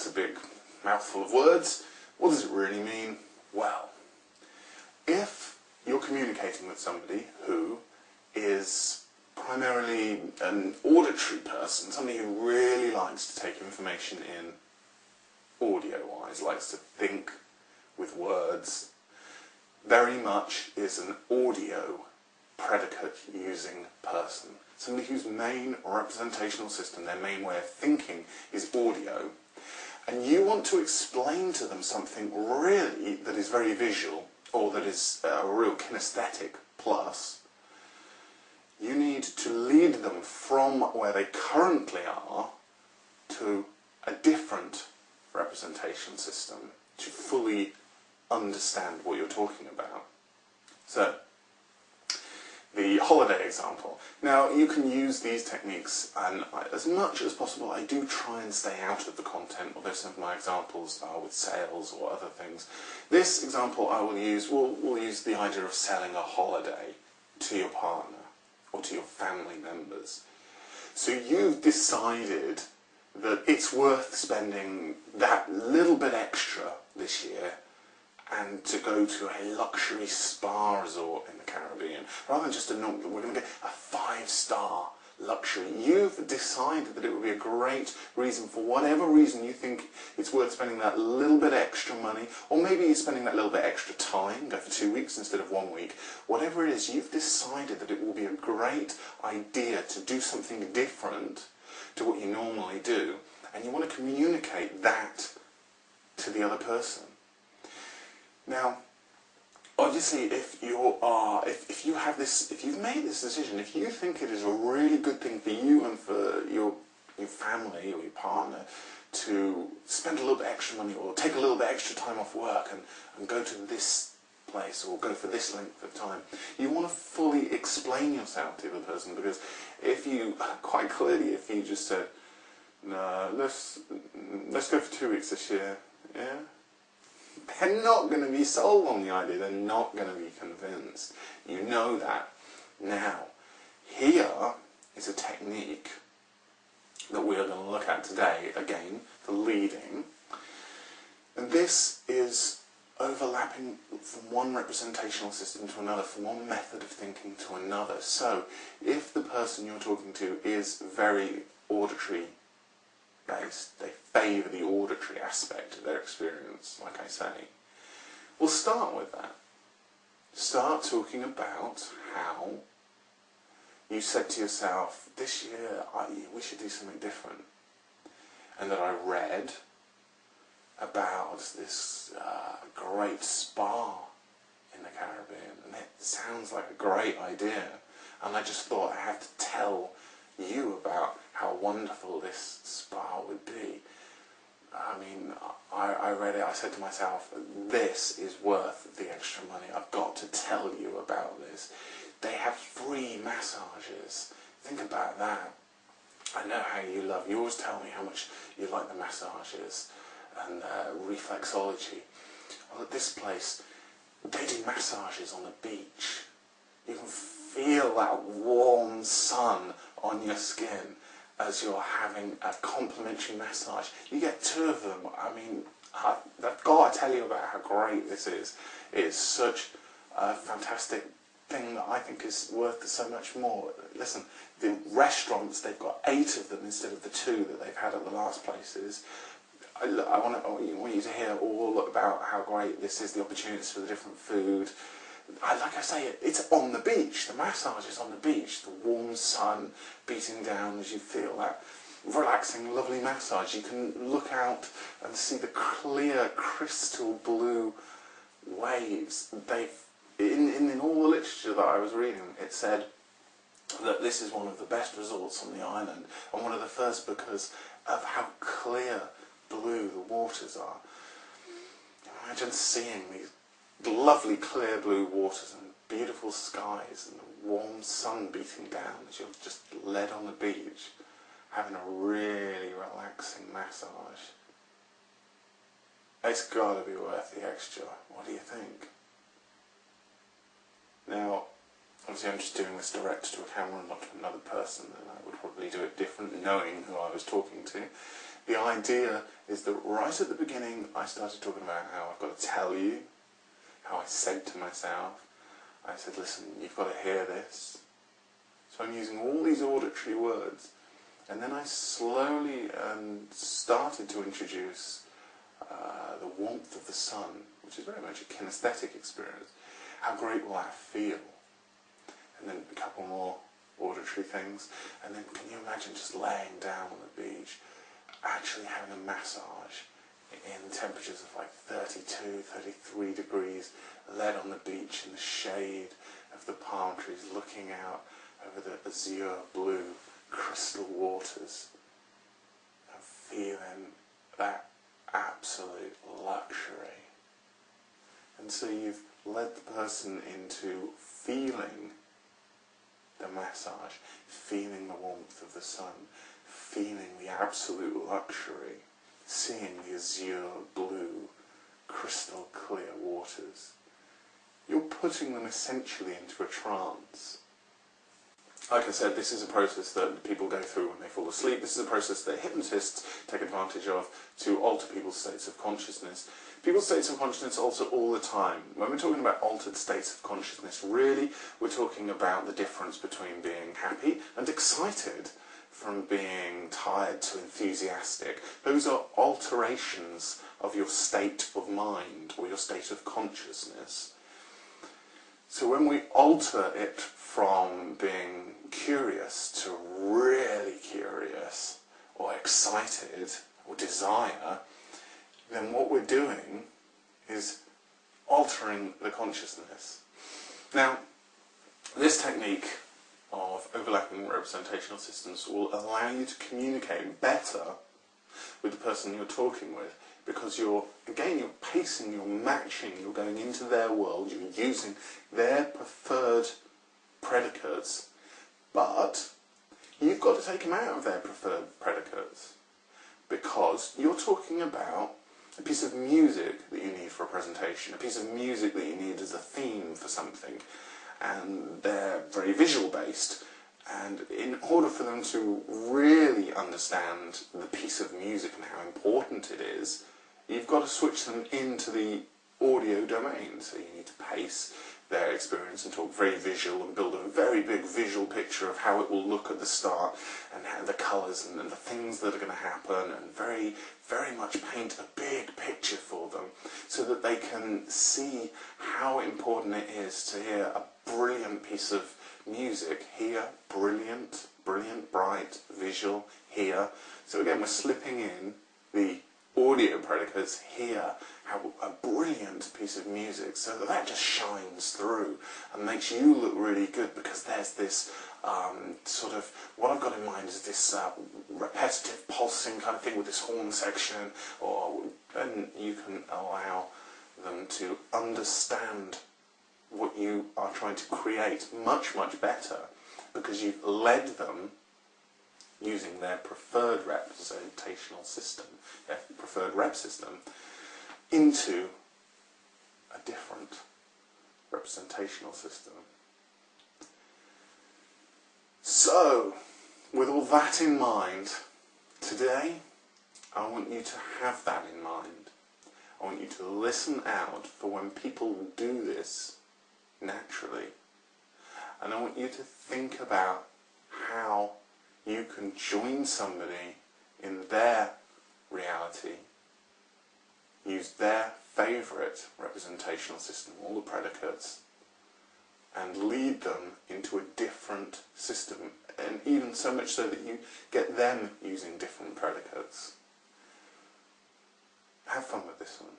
a big mouthful of words. What does it really mean? Well, if you're communicating with somebody who is primarily an auditory person, somebody who really likes to take information in audio-wise, likes to think with words, very much is an audio predicate-using person. Somebody whose main representational system, their main way of thinking, is audio, and you want to explain to them something really that is very visual, or that is a real kinesthetic plus, you need to lead them from where they currently are to a different representation system to fully understand what you're talking about. So, the holiday example. Now, you can use these techniques, and as much as possible I do try and stay out of the content, although some of my examples are with sales or other things. This example I will use, we'll use the idea of selling a holiday to your partner or to your family members. So you've decided that it's worth spending that little bit extra this year and to go to a luxury spa resort in the Caribbean, rather than just we're going to get a 5-star luxury. You've decided that it would be a great reason, for whatever reason you think it's worth spending that little bit extra money, or maybe you're spending that little bit extra time, go for 2 weeks instead of 1 week. Whatever it is, you've decided that it will be a great idea to do something different to what you normally do, and you want to communicate that to the other person. Now, obviously, if you've made this decision, if you think it is a really good thing for you and for your family or your partner to spend a little bit extra money or take a little bit extra time off work and go to this place or go for this length of time, you want to fully explain yourself to the person, because if you, quite clearly, if you just said, no, let's go for 2 weeks this year, yeah? They're not going to be sold on the idea. They're not going to be convinced. You know that. Now, here is a technique that we are going to look at today, again, the leading. And this is overlapping from one representational system to another, from one method of thinking to another. So, if the person you're talking to is very auditory based, they favour the auditory aspect of their experience, like I say, we'll start with that. Start talking about how you said to yourself, this year we should do something different. And that I read about this great spa in the Caribbean, and it sounds like a great idea. And I just thought I have to tell you about how wonderful this spa would be. I mean, I read it, I said to myself, this is worth the extra money. I've got to tell you about this. They have free massages. Think about that. I know how you always tell me how much you like the massages and reflexology. Well, at this place, they do massages on the beach. You can feel that warm sun on your skin as you're having a complimentary massage. You get 2 of them. I mean, I've got to tell you about how great this is. It's such a fantastic thing that I think is worth so much more. Listen, the restaurants, they've got 8 of them instead of the 2 that they've had at the last places. I want you to hear all about how great this is, the opportunities for the different food. Like I say, it's on the beach. The massage is on the beach. The warm sun beating down as you feel that relaxing, lovely massage. You can look out and see the clear, crystal blue waves. In all the literature that I was reading, it said that this is one of the best resorts on the island, and one of the first because of how clear blue the waters are. Imagine seeing these lovely clear blue waters and beautiful skies and the warm sun beating down as you're just led on the beach, having a really relaxing massage. It's got to be worth the extra. What do you think? Now, obviously I'm just doing this direct to a camera and not to another person, and I would probably do it different knowing who I was talking to. The idea is that right at the beginning I started talking about how I've got to tell you, how I said to myself, I said, listen, you've got to hear this. So I'm using all these auditory words. And then I slowly started to introduce the warmth of the sun, which is very much a kinesthetic experience. How great will that feel? And then a couple more auditory things. And then can you imagine just laying down on the beach, actually having a massage in temperatures of like 32, 33 degrees, led on the beach in the shade of the palm trees, looking out over the azure blue crystal waters and feeling that absolute luxury. And so you've led the person into feeling the massage, feeling the warmth of the sun, feeling the absolute luxury, seeing the azure blue crystal clear waters. You're putting them essentially into a trance. Like I said, this is a process that people go through when they fall asleep. This is a process that hypnotists take advantage of to alter people's states of consciousness. People's states of consciousness alter all the time. When we're talking about altered states of consciousness, really, we're talking about the difference between being happy and excited from being tired to enthusiastic. Those are alterations of your state of mind or your state of consciousness. So when we alter it from being curious to really curious or excited or desire, then what we're doing is altering the consciousness. Now, this technique of overlapping representational systems will allow you to communicate better with the person you're talking with, because you're pacing, you're matching, you're going into their world, you're using their preferred predicates, but you've got to take them out of their preferred predicates, because you're talking about a piece of music that you need for a presentation, a piece of music that you need as a theme for something, and they're very visual based, and in order for them to really understand the piece of music and how important it is, you've got to switch them into the audio domain. So you need to pace their experience and talk very visual and build a very big visual picture of how it will look at the start and how the colours and the things that are going to happen, and very, very much paint a big picture for them so that they can see how important it is to hear a brilliant piece of music here, brilliant, bright, visual, here. So again, we're slipping in the audio predicates here, how a brilliant piece of music, so that just shines through and makes you look really good, because there's this sort of, what I've got in mind is this repetitive pulsing kind of thing with this horn section, and you can allow them to understand what you are trying to create much, much better, because you've led them using their preferred representational system, their preferred rep system, into a different representational system. So, with all that in mind, today I want you to have that in mind. I want you to listen out for when people do this naturally. And I want you to think about how you can join somebody in their reality, use their favourite representational system, all the predicates, and lead them into a different system, and even so much so that you get them using different predicates. Have fun with this one.